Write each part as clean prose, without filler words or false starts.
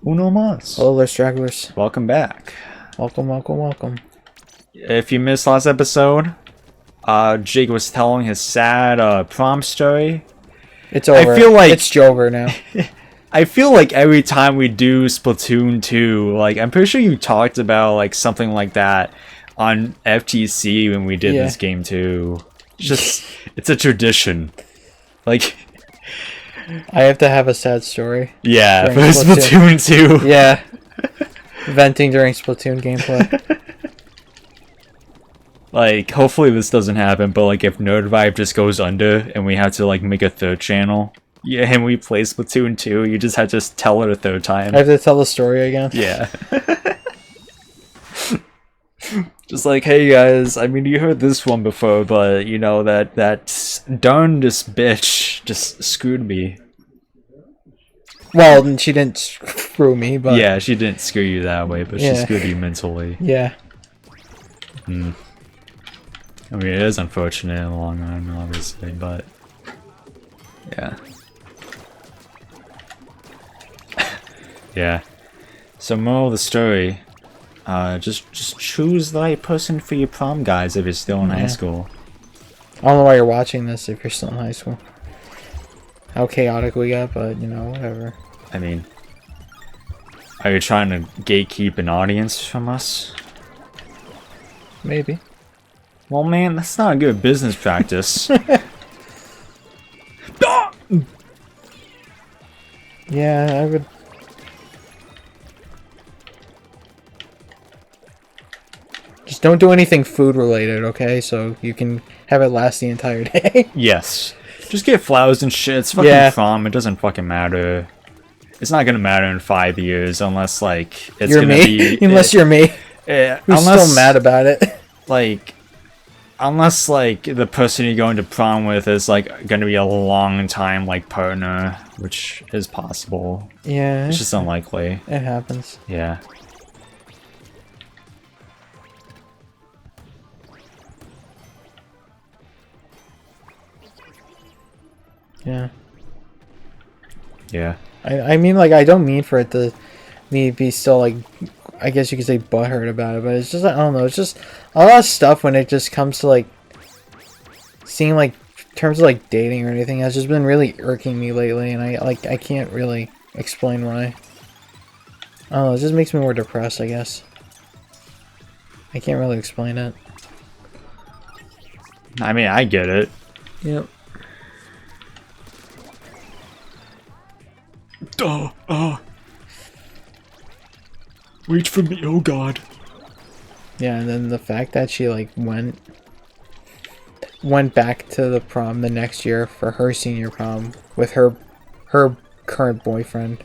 Uno mas. Hello there, stragglers. Welcome back. Welcome. If you missed last episode, Jake was telling his sad prom story. It's over. I feel like it's Jover now. I feel like every time we do Splatoon 2, like I'm pretty sure you talked about like something like that on FTC when we did this game too. It's a tradition. Like I have to have a sad story. Yeah, for Splatoon 2. Yeah. Venting during Splatoon gameplay. Like, hopefully this doesn't happen, but like if NerdVibed just goes under and we have to like make a third channel, yeah, and we play Splatoon 2, you just have to tell it a third time. I have to tell the story again? Yeah. Just like, hey guys, I mean you heard this one before, but you know that darndest bitch just screwed me. Well, she didn't screw me, but yeah, she didn't screw you that way, but she screwed you mentally. Yeah. I mean, it is unfortunate in the long run, obviously, but yeah. Yeah. So moral of the story, just choose the right person for your prom, guys, if you're still in high school. I don't know why you're watching this if you're still in high school. How chaotic we got, but you know, whatever. I mean, are you trying to gatekeep an audience from us? Maybe. Well, man, that's not a good business practice. Yeah, I would. Just don't do anything food related, okay? So you can have it last the entire day. Yes. Just get flowers and shit. It's fucking prom. It doesn't fucking matter. It's not gonna matter in 5 years unless like it's you're gonna me? be. Unless you're me. Who's still mad about it? Like, unless like the person you're going to prom with is like gonna be a long time like partner, which is possible. Yeah. It's just unlikely. It happens. Yeah. Yeah. Yeah. I mean, like, I don't mean for it to me be still, like, I guess you could say butthurt about it, but it's just, I don't know, it's just a lot of stuff when it just comes to, like, seeing, like, terms of, like, dating or anything has just been really irking me lately, and I can't really explain why. I don't know, it just makes me more depressed, I guess. I can't really explain it. I mean, I get it. Yep. Reach for me, oh god. Yeah, and then the fact that she, like, went back to the prom the next year for her senior prom with her current boyfriend.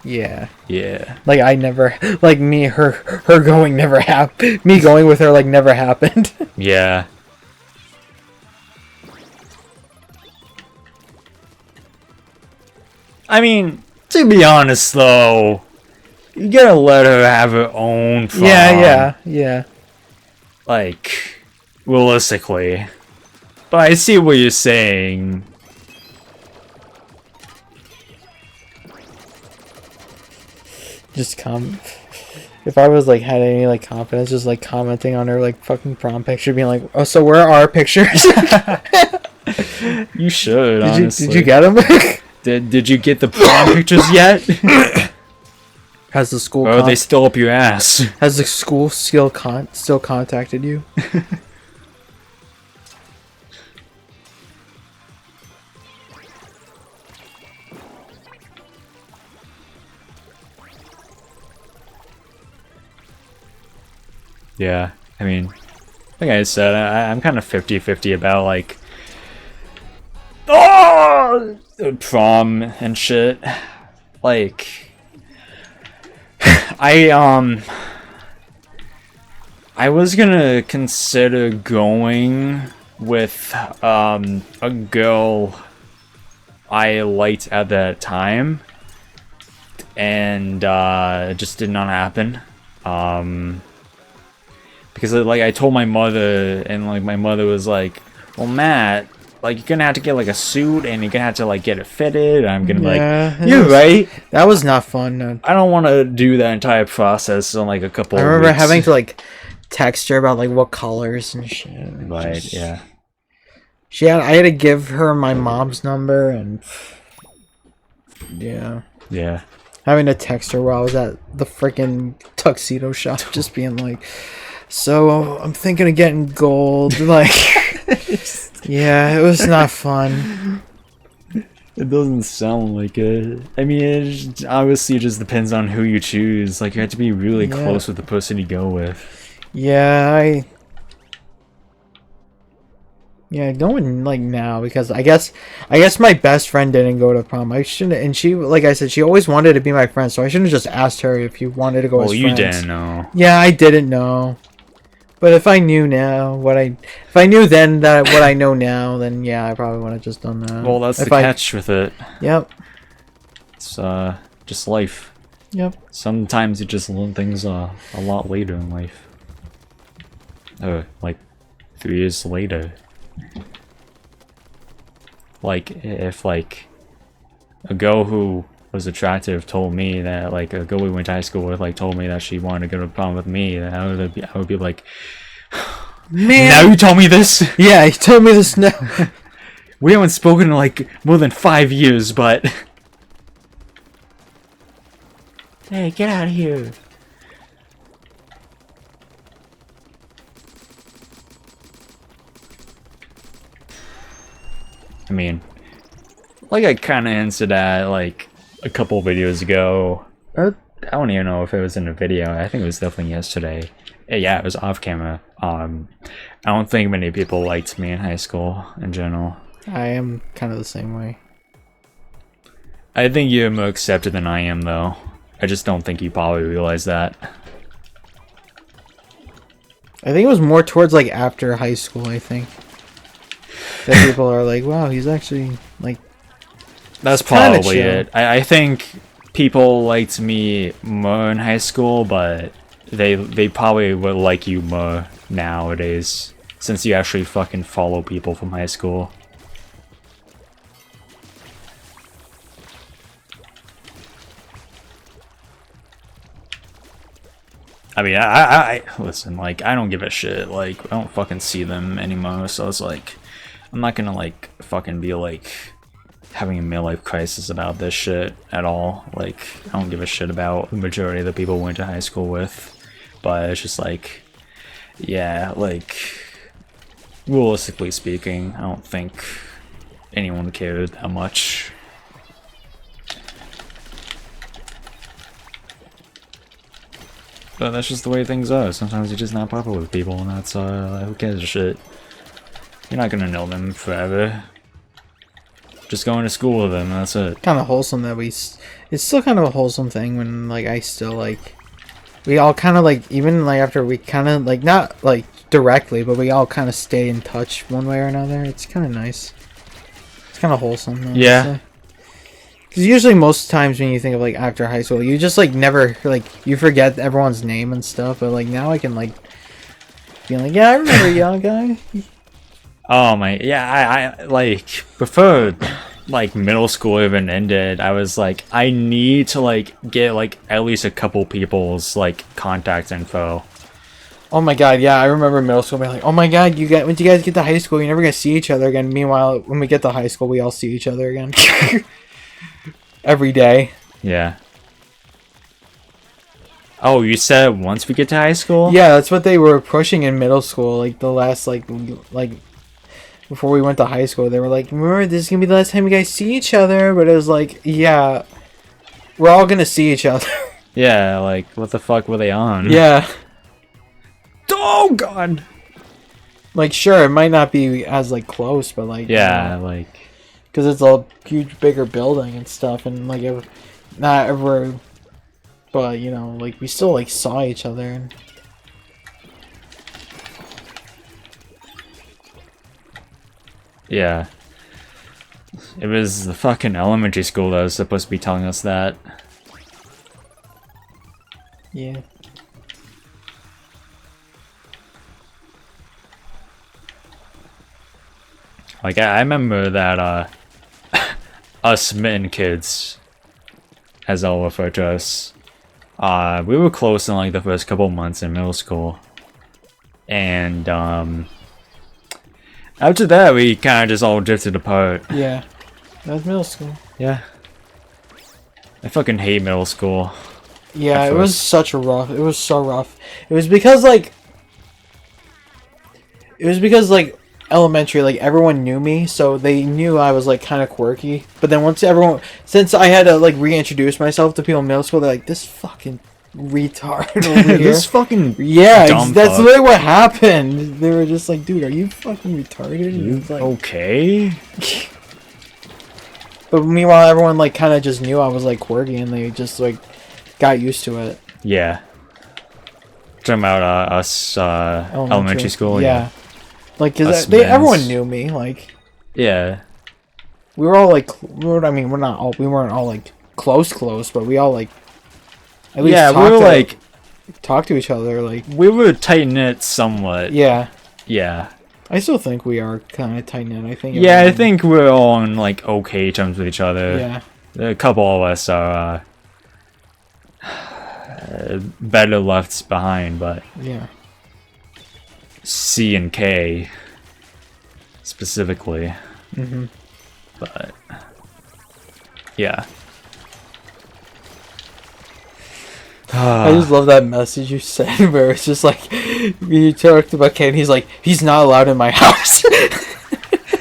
Yeah. Yeah. Like, I never, like, her going never happened. Me going with her, like, never happened. Yeah. I mean, to be honest though, you gotta let her have her own prom. Yeah. Like, realistically. But I see what you're saying. Just if I was, like, had any, like, confidence, just, like, commenting on her, like, fucking prom picture, being like, oh, so where are our pictures? You should, honestly. Did you get them? Did you get the prom pictures yet? Has the school? Or are they still up your ass? Has the school still contacted you? Yeah, I mean, like I said, I'm kind of 50-50 about like prom and shit. Like, I was gonna consider going with a girl I liked at that time, and it just did not happen. Because like I told my mother, and like my mother was like, well, Matt, like, you're gonna have to get, like, a suit, and you're gonna have to, like, get it fitted. I'm gonna be like, you're right. That was not fun. No. I don't want to do that entire process in, like, a couple I of remember weeks. having to, like, text her about, like, what colors and shit. Right, yeah. I had to give her my mom's number, and yeah. Yeah. Having to text her while I was at the freaking tuxedo shop, just being like, so I'm thinking of getting gold. Like, yeah, it was not fun. It doesn't sound like it. I mean, obviously it just depends on who you choose. Like, you have to be really close with the person you go with. Yeah, going like now, because I guess my best friend didn't go to prom. I shouldn't, and she, like I said, she always wanted to be my friend, so I shouldn't have just asked her if you wanted to go as friends. Well, you didn't know. Yeah, I didn't know. But if I knew now if I knew then that what I know now, then yeah, I probably would have just done that. Well, that's the catch with it. Yep. It's just life. Yep. Sometimes you just learn things a lot later in life. Like 3 years later. Like, if, like, a girl who was attractive told me that, like, a girl we went to high school with, like, told me that she wanted to go to prom with me, then I would be like, man, now you tell me this? Yeah, you told me this now. We haven't spoken in, like, more than 5 years, but... Hey, get out of here. I mean, like I kind of hinted at, like, a couple videos ago. I don't even know if it was in a video. I think it was definitely yesterday. Yeah, it was off camera. I don't think many people liked me in high school in general. I am kind of the same way. I think you're more accepted than I am, though. I just don't think you probably realize that. I think it was more towards, like, after high school, I think. That people are like, wow, he's actually, like... That's probably it. I think people liked me more in high school, but they probably would like you more nowadays, since you actually fucking follow people from high school. I mean, I listen, like, I don't give a shit. Like, I don't fucking see them anymore, so it's like, I'm not gonna, like, fucking be, like, having a midlife crisis about this shit at all. Like, I don't give a shit about the majority of the people we went to high school with. But it's just like, yeah, like, realistically speaking, I don't think anyone cared that much. But that's just the way things are. Sometimes you're just not popular with people, and that's, who cares a shit. You're not gonna know them forever. Just going to school with them, that's it. Kind of wholesome that it's still kind of a wholesome thing when, like, I still, like, we all kind of, like, even, like, after we kind of, like, not, like, directly, but we all kind of stay in touch one way or another. It's kind of nice. It's kind of wholesome, honestly. Yeah. Because usually most times when you think of, like, after high school, you just, like, never, like, you forget everyone's name and stuff, but, like, now I can, like, be like, yeah, I remember y'all guy. Oh my, yeah, I like, before, like, middle school even ended, I was like, I need to, like, get, like, at least a couple people's, like, contact info. Oh my god, yeah, I remember middle school being like, oh my god, when you guys get to high school, you're never gonna see each other again. Meanwhile, when we get to high school, we all see each other again. Every day. Yeah. Oh, you said once we get to high school? Yeah, that's what they were pushing in middle school, like, the last, like, before we went to high school, they were like, remember, this is gonna be the last time you guys see each other, but it was like, yeah, we're all gonna see each other. Yeah, like, what the fuck were they on? Yeah. Oh, God! Like, sure, it might not be as, like, close, but, like... Yeah, like... Because it's a huge, bigger building and stuff, and, like, not ever... But, you know, like, we still, like, saw each other, and... Yeah. It was the fucking elementary school that was supposed to be telling us that. Yeah. Like I remember that us Smitten kids, as I'll refer to us, we were close in like the first couple months in middle school, and after that we kind of just all drifted apart. Yeah, that was middle school. Yeah, I fucking hate middle school. Yeah, it was such a rough. It was so rough. It was because like elementary, like everyone knew me, so they knew I was like kind of quirky. But then since I had to like reintroduce myself to people in middle school, they're like, this fucking retard over here. This fucking that's literally what happened. They were just like, dude, are you fucking retarded? You like, okay? But meanwhile, everyone like kind of just knew I was like quirky, and they just like got used to it. Yeah. Talking about us elementary school. Yeah. Like, cause everyone knew me. Like, yeah, we were all like, we weren't all like close, but we all like, at least we were like talk to each other. Like, we were tight knit somewhat. Yeah. Yeah. I still think we are kind of tight knit. I think. Yeah, I think we're all on like okay terms with each other. Yeah. A couple of us are better left behind, but yeah. C and K specifically. Mm-hmm. But yeah. I just love that message you sent where it's just like you talked about Ken, he's like, he's not allowed in my house.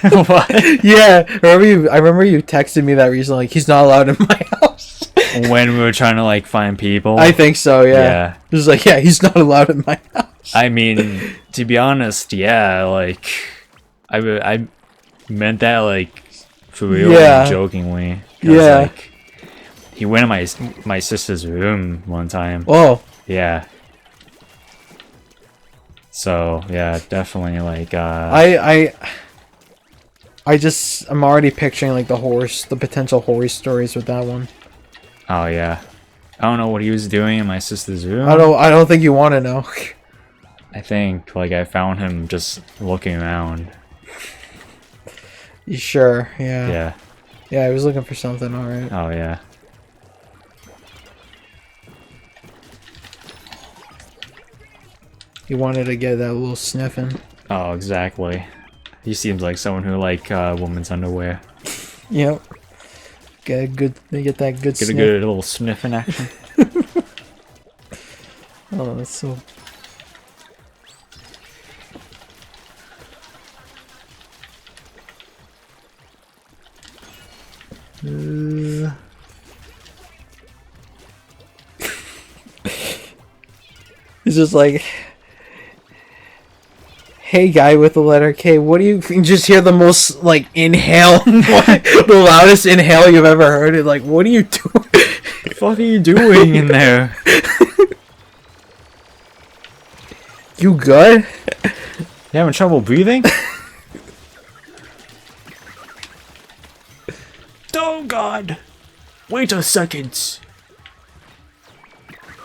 What? Yeah. I remember you texted me that recently, like, he's not allowed in my house. When we were trying to like find people. I think so, yeah. Yeah. It was like, yeah, he's not allowed in my house. I mean, to be honest, yeah, like, I meant that, like, for real, jokingly. Yeah. Like, he went in my sister's room one time. Oh. Yeah. So, yeah, definitely, like, I'm already picturing, like, the potential horror stories with that one. Oh, yeah. I don't know what he was doing in my sister's room. I don't think you want to know. I think, like, I found him just looking around. You sure? Yeah. Yeah. Yeah, I was looking for something, alright. Oh, yeah. You wanted to get that little sniffing. Oh, exactly. He seems like someone who like women's underwear. Yep. Get a good Get a good little sniffing action. Oh, that's so... It's just like, hey guy with the letter K, what do you just hear the most like inhale, the loudest inhale you've ever heard? It like, what are you doing? What the fuck are you doing in there? You good? You having trouble breathing? Oh god! Wait a second!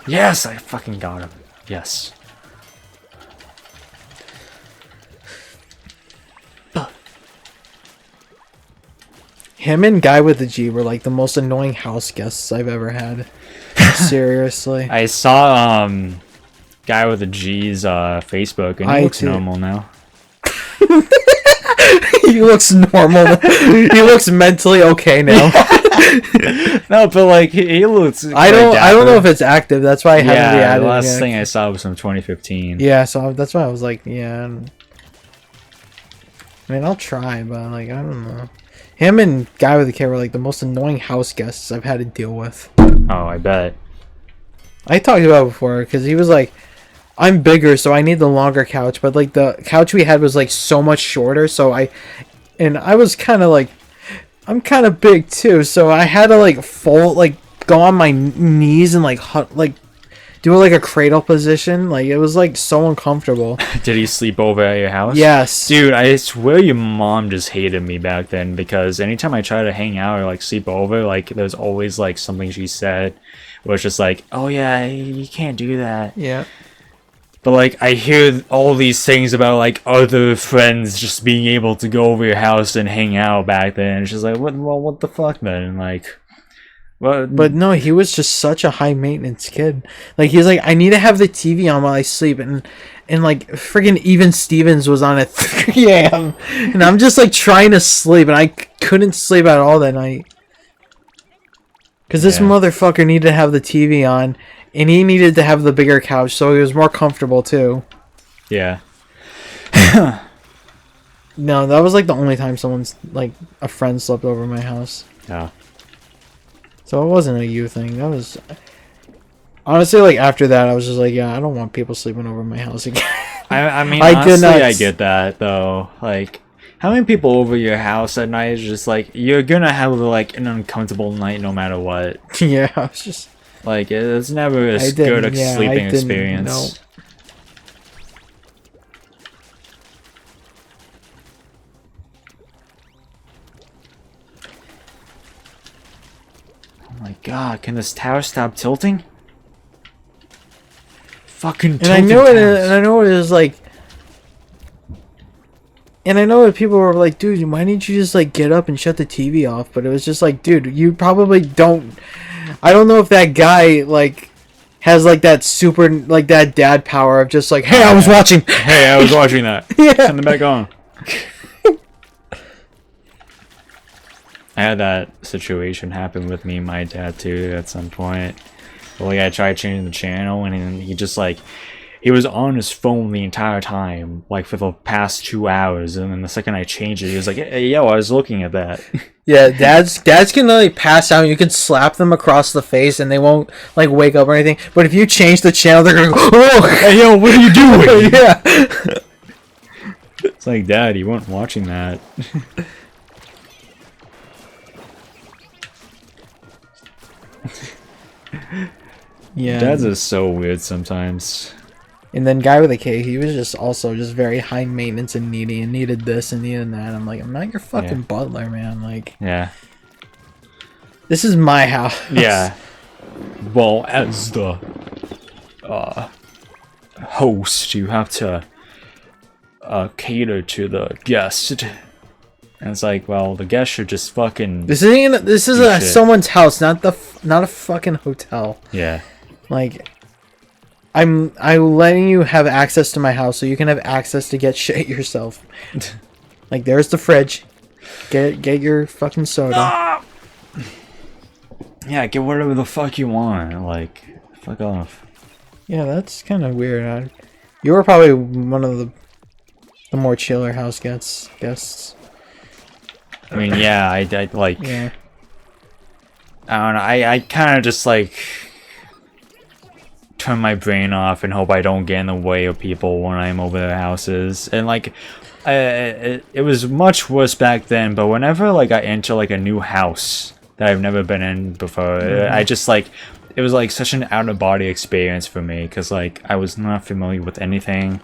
Yes, I fucking got him. Yes. Him and guy with the G were like the most annoying house guests I've ever had. Seriously. I saw guy with the G's Facebook and he looks normal now. He looks normal. He looks mentally okay now. No, but like he looks. I don't know if it's active. That's why I haven't re-added. The last thing I saw was from 2015. Yeah, so that's why I was like, yeah. I mean, I'll try, but like, I don't know. Him and guy with the K were like the most annoying house guests I've had to deal with. Oh, I bet. I talked about it before because he was like, I'm bigger, so I need the longer couch. But like the couch we had was like so much shorter, so I was kind of like, I'm kind of big too, so I had to like go on my knees and like do like a cradle position. Like it was like so uncomfortable. Did he sleep over at your house? Yes. Dude, I swear your mom just hated me back then because anytime I tried to hang out or like sleep over, like there's always like something she said where it's just like, oh yeah, you can't do that. Yeah. But like I hear all these things about like other friends just being able to go over your house and hang out back then. It's just like what the fuck then? Like But no, he was just such a high maintenance kid. Like he's like, I need to have the TV on while I sleep, and like friggin' Even Stevens was on at 3 a.m. and I'm just like trying to sleep, and I couldn't sleep at all that night because this motherfucker needed to have the TV on, and he needed to have the bigger couch so he was more comfortable too. Yeah. No, that was like the only time someone's like a friend slept over my house. Yeah. So it wasn't a you thing. That was honestly like after that I was just like, yeah, I don't want people sleeping over my house again. I mean, honestly, I get that though. Like, having people over your house at night is just like you're gonna have like an uncomfortable night no matter what. Yeah, I was just like it's never a good sleeping experience. No. Oh my god, can this tower stop tilting? Fucking tilting. And I know it is like, and I know that people were like, dude, why didn't you just like get up and shut the TV off? But it was just like, dude, you probably don't. I don't know if that guy like has like that super like that dad power of just like, hey, I was watching. Hey, I was watching that. Yeah. Turn it back on. I had that situation happen with me and my dad too at some point. But, like I tried changing the channel and he just like he was on his phone the entire time, like for the past 2 hours, and then the second I changed it, he was like, hey, yo, I was looking at that. Yeah, dads can like pass out and you can slap them across the face and they won't like wake up or anything. But if you change the channel, they're gonna go, oh, hey yo, what are you doing? Yeah. It's like, Dad, you weren't watching that. Yeah. Dads are so weird sometimes. And then guy with a K, he was just also just very high maintenance and needy and needed this and needed that. I'm like, I'm not your fucking butler, man. Like, yeah, this is my house. Yeah. Well, as the host, you have to cater to the guest. And it's like, well, the guest should just fucking. This is someone's house, not a fucking hotel. Yeah. Like, I'm letting you have access to my house so you can have access to get shit yourself. Like, there's the fridge. Get your fucking soda. Ah! Yeah, get whatever the fuck you want. Like, fuck off. Yeah, that's kind of weird. You were probably one of the more chiller house guests. I mean, yeah, I like. Yeah. I don't know. I kind of just like turn my brain off and hope I don't get in the way of people when I'm over their houses. And like, it was much worse back then. But whenever like I enter like a new house that I've never been in before, I just like it was like such an out of body experience for me because like I was not familiar with anything.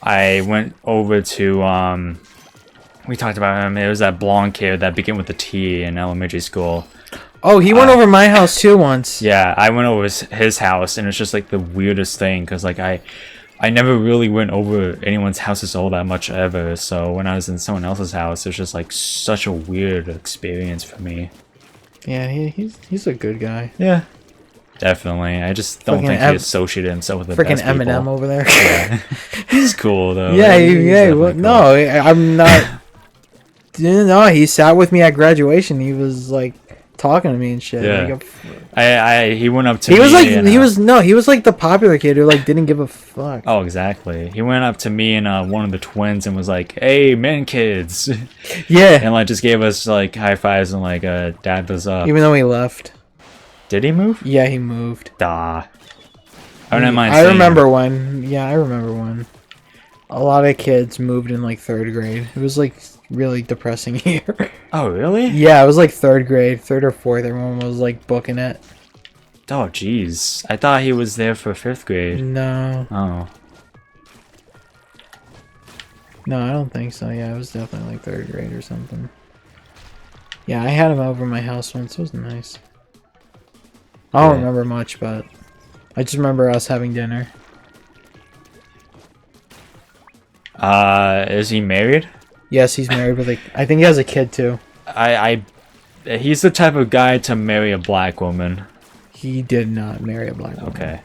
I went over to we talked about him. It was that blonde kid that began with a T in elementary school. Oh, he went over my house too once. Yeah, I went over his house, and it's just like the weirdest thing because like I never really went over anyone's houses all that much ever. So when I was in someone else's house, it's just like such a weird experience for me. Yeah, he's a good guy. Yeah, definitely. I just don't think he associated himself with the best people. Freaking Eminem over there. Yeah, he's cool though. Yeah, well, cool. No, I'm not. No, he sat with me at graduation. He was like talking to me and shit. Yeah. Like he went up to me. He was like he was like the popular kid who like didn't give a fuck. Oh, exactly. He went up to me and one of the twins and was like, "Hey, man, kids." Yeah. And like just gave us like high fives and like dad was up. Even though he left. Did he move? Yeah, he moved. I don't mind. I remember when. Yeah, I remember when. A lot of kids moved in like 3rd grade. It was like really depressing year. Oh, really? Yeah, it was like 3rd grade, 3rd or 4th. Everyone was like booking it. Oh, jeez. I thought he was there for 5th grade. No. Oh. No, I don't think so. Yeah, it was definitely like 3rd grade or something. Yeah, I had him over my house once. It was nice. I don't remember much, but I just remember us having dinner. Is he married? Yes, he's married with I think he has a kid too. He's the type of guy to marry a black woman. He did not marry a black woman. Okay.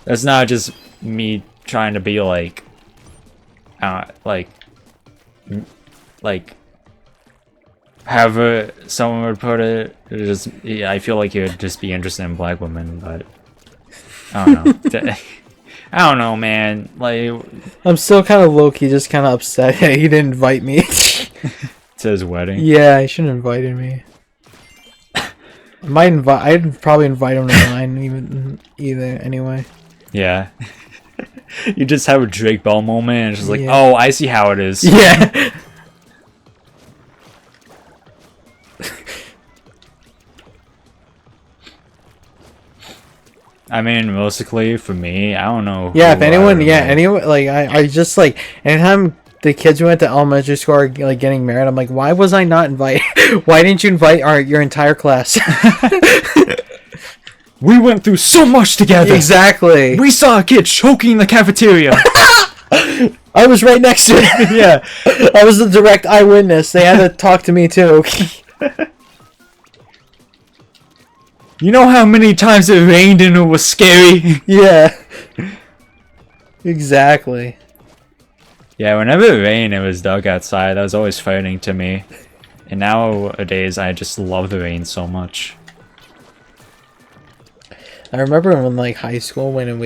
That's not just me trying to be like however someone would put it. Just I feel like he would just be interested in black women, but I don't know. I don't know, man. Like, I'm still kind of low-key, just kind of upset that he didn't invite me to his wedding. Yeah, he should have invited me. I'd probably invite him to mine either anyway. Yeah. You just have a Drake Bell moment and it's just like, oh, I see how it is. Yeah. I mean, realistically, for me, I don't know. Yeah, if anyone, anyone, like, I just, like, anytime the kids who went to elementary school are, like, getting married, I'm like, why was I not invited? Why didn't you invite your entire class? We went through so much together. Exactly. We saw a kid choking in the cafeteria. I was right next to it. Yeah. I was the direct eyewitness. They had to talk to me, too. You know how many times it rained and it was scary? Yeah. Exactly. Yeah, whenever it rained, it was dark outside. That was always frightening to me. And nowadays, I just love the rain so much. I remember when, like, high school, when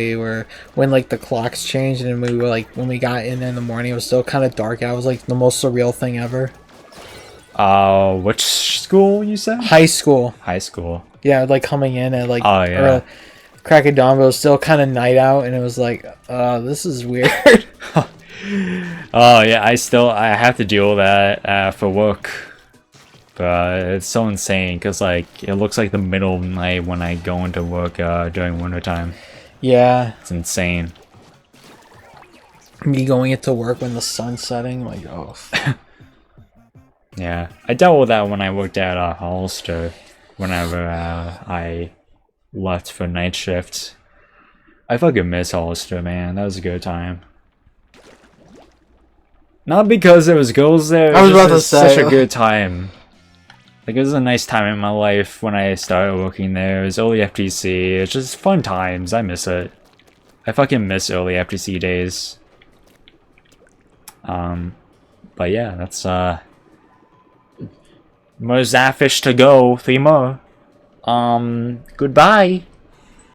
like, the clocks changed and we were, like, when we got in the morning, it was still kind of dark out. It was, like, the most surreal thing ever. Which school you said? High school. High school. Yeah, like, coming in at, like, oh, yeah. Crack of dawn, but it was still kind of night out, and it was like, this is weird. Oh, yeah, I have to deal with that for work. But it's so insane, because, like, it looks like the middle of the night when I go into work during wintertime. Yeah. It's insane. Me going into work when the sun's setting, like, oh. Yeah, I dealt with that when I worked at Hollister. Whenever I left for night shift. I fucking miss Hollister, man. That was a good time. Not because there was girls there. I was about to say. Such a good time. Like, it was a nice time in my life when I started working there. It was early FTC. It's just fun times. I miss it. I fucking miss early FTC days. But yeah, that's more Zapfish to go. 3 more. Goodbye.